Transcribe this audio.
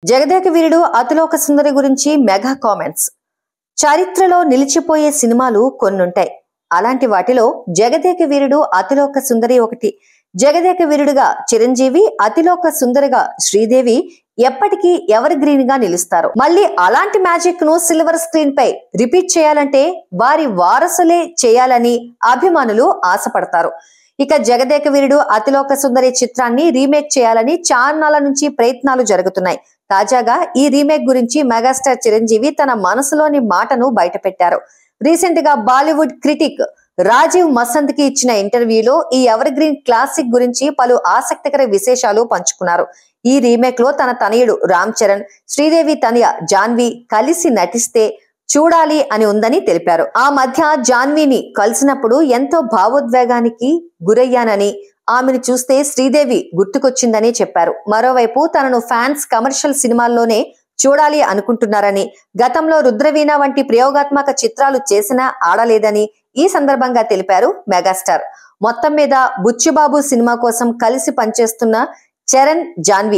జగదేక వీరుడు అతిలోక సుందరి గురించి mega comments. చరిత్రలో నిలిచిపోయే సినిమాలు కొన్నుంటాయి. అలాంటి వాటిలో జగదేక వీరుడు అతిలోక సుందరి ఒకటి. జగదేక వీరుడుగా చిరంజీవి, అతిలోక సుందరిగా శ్రీదేవి ఎప్పటికీ ఎవర్ గ్రీన్ గా నిలుస్తారు. మళ్ళీ అలాంటి మ్యాజిక్ ను సిల్వర్ స్క్రీన్ పై రిపీట్ చేయాలంటే వారి వారసులే చేయాలని అభిమానులు ఆశపడతారు. ఇక జగదేక వీరుడు అతిలోక సుందరి చిత్రాన్ని రీమేక్ చేయాలని చాన్నాళ్ల నుంచి ప్రయత్నాలు జరుగుతున్నాయి. తాజాగా ఈ రీమేక్ గురించి మెగాస్టార్ చిరంజీవి తన మనసులోని మాటను బయటపెట్టారు. రీసెంట్ గా బాలీవుడ్ క్రిటిక్ రాజీవ్ మసంద్ కి ఇచ్చిన ఇంటర్వ్యూలో ఈ ఎవర్ గ్రీన్ క్లాసిక్ గురించి పలు ఆసక్తికర విశేషాలు పంచుకున్నారు. ఈ రీమేక్ లో తన తనయుడు రామ్ చరణ్, శ్రీదేవి తనయ జాన్వి కలిసి నటిస్తే చూడాలి అని ఉందని తెలిపారు. ఆ మధ్య జాన్వీని కలిసినప్పుడు ఎంతో భావోద్వేగానికి గురయ్యానని, ఆమెను చూస్తే శ్రీదేవి గుర్తుకొచ్చిందని చెప్పారు. మరోవైపు తనను ఫ్యాన్స్ కమర్షియల్ సినిమాల్లోనే చూడాలి అనుకుంటున్నారని, గతంలో రుద్రవీణ వంటి ప్రయోగాత్మక చిత్రాలు చేసినా ఆడలేదని ఈ సందర్భంగా తెలిపారు మెగాస్టార్. మొత్తం మీద బుచ్చిబాబు సినిమా కోసం కలిసి పనిచేస్తున్న చరణ్, జాన్వి